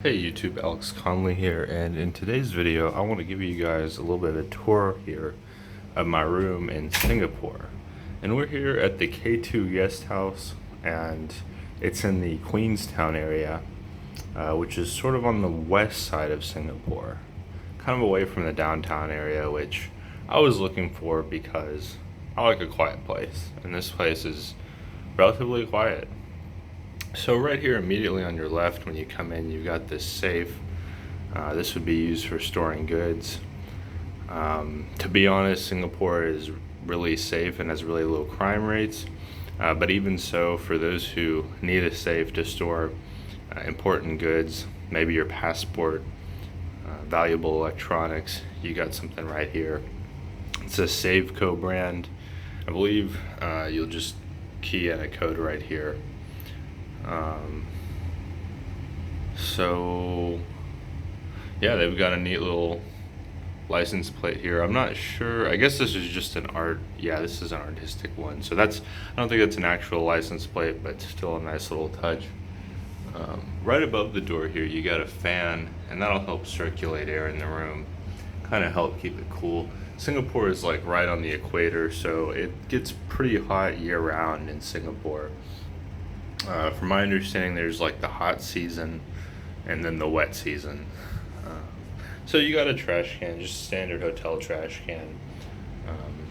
Hey YouTube, Alex Conley here, and in today's video I want to give you guys a little bit of a tour here of my room in Singapore. And we're here at the K2 Guesthouse, and it's in the Queenstown area, which is sort of on the west side of Singapore, kind of away from the downtown area, which I was looking for because I like a quiet place, and this place is relatively quiet. So right here immediately on your left when you come in, you've got this safe. This would be used for storing goods. To be honest, Singapore is really safe and has really low crime rates. But even so, for those who need a safe to store important goods, maybe your passport, valuable electronics, you got something right here. It's a Safeco brand. I believe you'll just key in a code right here. So yeah, they've got a neat little license plate here. I'm not sure, I guess this is just an art, yeah, this is an artistic one. So I don't think that's an actual license plate, but still a nice little touch. Right above the door here, you got a fan, and that'll help circulate air in the room, kind of help keep it cool. Singapore is like right on the equator, so it gets pretty hot year round in Singapore. From my understanding, there's like the hot season and then the wet season. So you got a trash can, just a standard hotel trash can.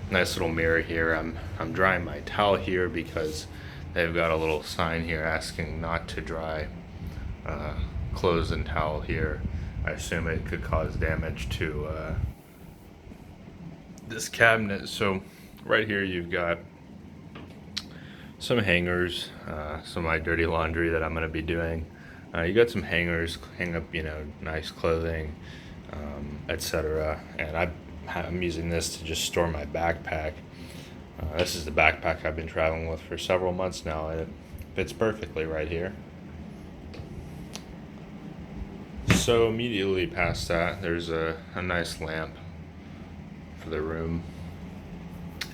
Nice little mirror here. I'm drying my towel here because they've got a little sign here asking not to dry clothes and towel here. I assume it could cause damage to this cabinet. So right here you've got some hangers, some of my dirty laundry that I'm going to be doing. You got some hangers, hang up, nice clothing, etc. And I'm using this to just store my backpack. This is the backpack I've been traveling with for several months now, and it fits perfectly right here. So immediately past that, there's a nice lamp for the room.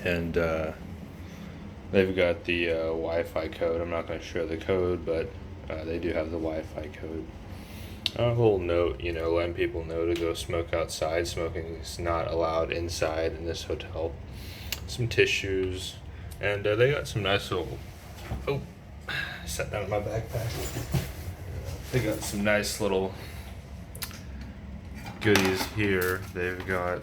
And they've got the Wi-Fi code. I'm not going to show the code, but they do have the Wi-Fi code. A little note, letting people know to go smoke outside. Smoking is not allowed inside in this hotel. Some tissues, and they got some nice little. Oh, sat down in my backpack. They got some nice little goodies here. They've got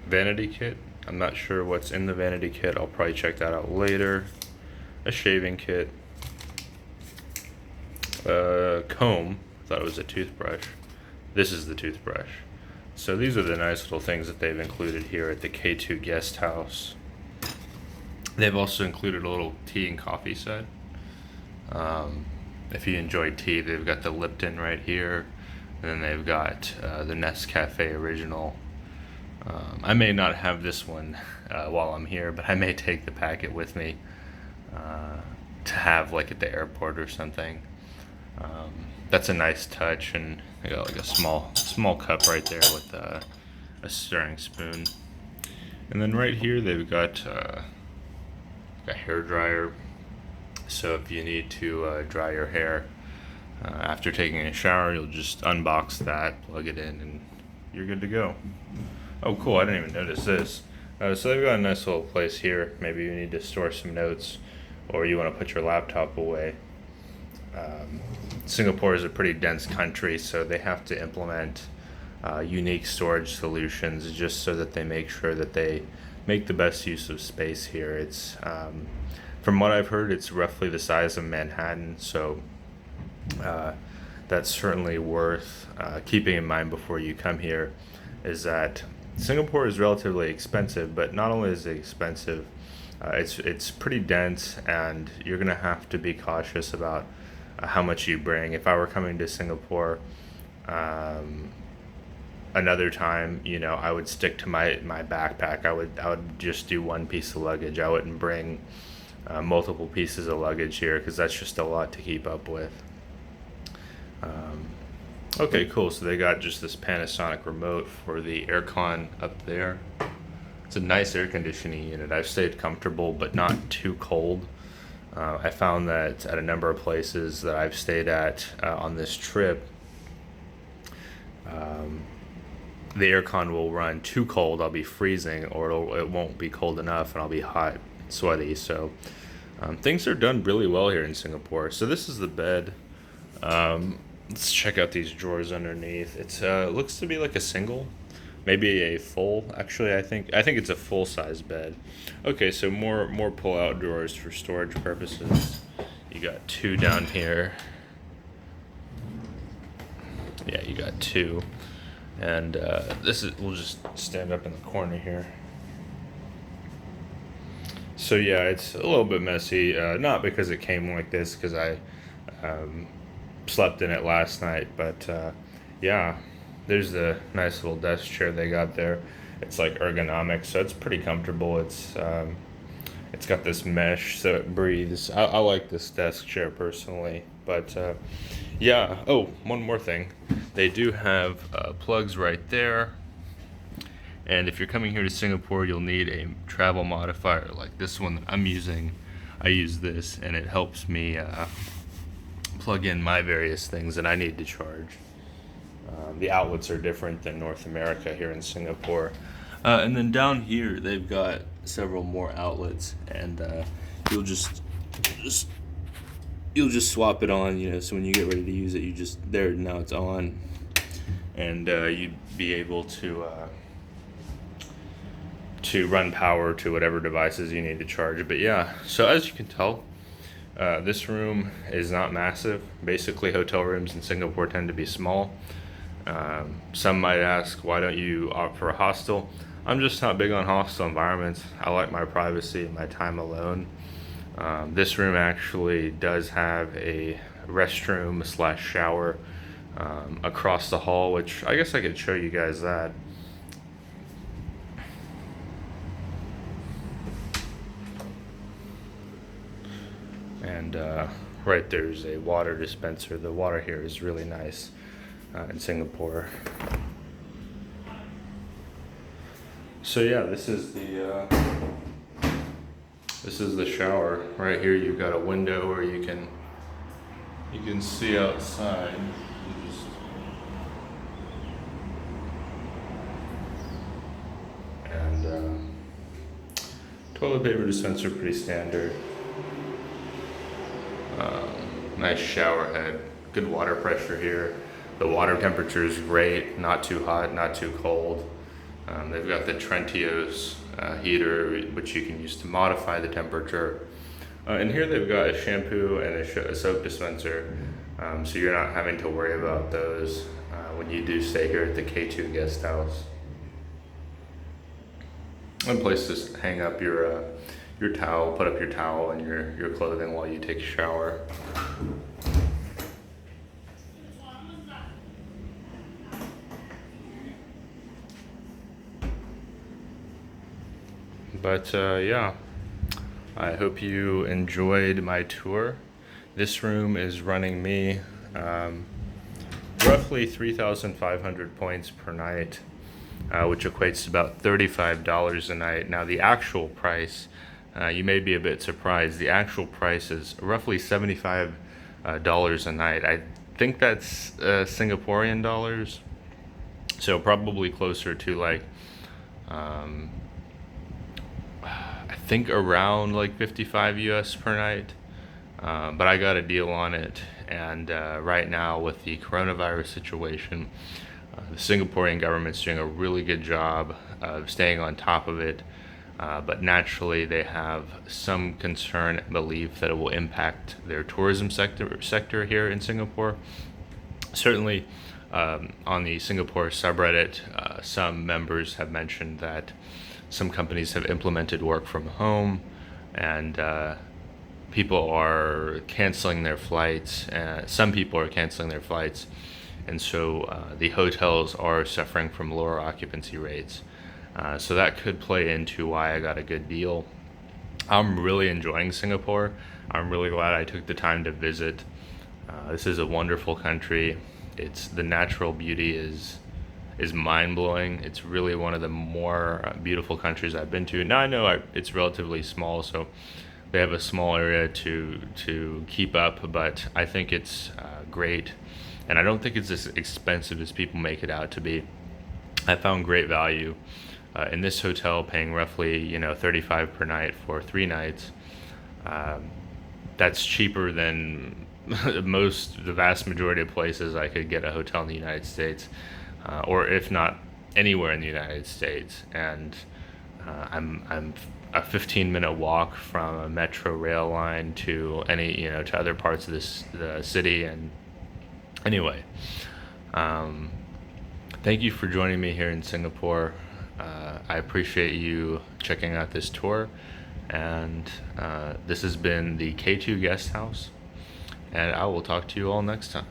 vanity kit. I'm not sure what's in the vanity kit. I'll probably check that out later. A shaving kit. A comb. I thought it was a toothbrush. This is the toothbrush. So these are the nice little things that they've included here at the K2 Guesthouse. They've also included a little tea and coffee set. If you enjoy tea, they've got the Lipton right here. And then they've got the Nescafe Original. I may not have this one while I'm here, but I may take the packet with me to have like at the airport or something. That's a nice touch, and I got like a small cup right there with a stirring spoon. And then right here they've got a hair dryer, so if you need to dry your hair after taking a shower, you'll just unbox that, plug it in, and you're good to go. Oh cool, I didn't even notice this. So they've got a nice little place here. Maybe you need to store some notes, or you want to put your laptop away. Singapore is a pretty dense country, so they have to implement unique storage solutions just so that they make sure that they make the best use of space here. It's from what I've heard, it's roughly the size of Manhattan, so that's certainly worth keeping in mind before you come here, is that Singapore is relatively expensive, but not only is it expensive, it's pretty dense, and you're going to have to be cautious about how much you bring. If I were coming to Singapore another time, I would stick to my backpack. I would just do one piece of luggage. I wouldn't bring multiple pieces of luggage here, because that's just a lot to keep up with. Okay, cool. So they got just this Panasonic remote for the Aircon up there. It's a nice air conditioning unit. I've stayed comfortable, but not too cold. I found that at a number of places that I've stayed at on this trip, the aircon will run too cold. I'll be freezing, or it won't be cold enough, and I'll be hot, sweaty. So things are done really well here in Singapore. So this is the bed. Let's check out these drawers underneath. It looks to be like a single, maybe a full. Actually, I think it's a full size bed. Okay, so more pull out drawers for storage purposes. You got two down here. Yeah, you got two, and we'll just stand up in the corner here. So yeah, it's a little bit messy. Not because it came like this, because I slept in it last night, but yeah, there's the nice little desk chair they got there. It's like ergonomic, so it's pretty comfortable. It's got this mesh so it breathes. I like this desk chair personally, but yeah. Oh, one more thing, they do have plugs right there, and if you're coming here to Singapore, you'll need a travel modifier like this one that I'm using. I use this, and it helps me plug in my various things that I need to charge. The outlets are different than North America here in Singapore. And then down here, they've got several more outlets, and you'll just swap it on, so when you get ready to use it, there, now it's on, and you'd be able to run power to whatever devices you need to charge. But yeah, so as you can tell, this room is not massive. Basically, hotel rooms in Singapore tend to be small. Some might ask, why don't you opt for a hostel? I'm just not big on hostel environments. I like my privacy and my time alone. This room actually does have a restroom / shower across the hall, which I guess I could show you guys that. And right there's a water dispenser. The water here is really nice in Singapore. So yeah, this is the shower. Right here you've got a window where you can see outside. And toilet paper dispenser, pretty standard. Nice shower head, good water pressure here. The water temperature is great, not too hot, not too cold. They've got the Trentios heater, which you can use to modify the temperature. And here they've got a shampoo and a soap dispenser, so you're not having to worry about those when you do stay here at the K2 Guesthouse. One place to hang up your towel, put up your towel and your clothing while you take a shower. But yeah, I hope you enjoyed my tour. This room is running me roughly 3,500 points per night, which equates to about $35 a night. Now the actual price, you may be a bit surprised, the actual price is roughly $75 a night. I think that's Singaporean dollars, so probably closer to like I think around like 55 US per night. But I got a deal on it, and right now with the coronavirus situation, the Singaporean government's doing a really good job of staying on top of it, but naturally they have some concern and belief that it will impact their tourism sector here in Singapore. Certainly on the Singapore subreddit, some members have mentioned that some companies have implemented work from home, and people are canceling their flights. Some people are canceling their flights, and so the hotels are suffering from lower occupancy rates. So that could play into why I got a good deal. I'm really enjoying Singapore. I'm really glad I took the time to visit. This is a wonderful country. The natural beauty is mind-blowing. It's really one of the more beautiful countries I've been to. Now I know it's relatively small, so they have a small area to keep up, but I think it's great, and I don't think it's as expensive as people make it out to be. I found great value in this hotel, paying roughly 35 per night for 3 nights. That's cheaper than the vast majority of places I could get a hotel in the United States, or if not anywhere in the United States. And I'm a 15-minute walk from a metro rail line to to other parts of the city. And anyway, thank you for joining me here in Singapore. I appreciate you checking out this tour, and this has been the K2 Guesthouse, and I will talk to you all next time.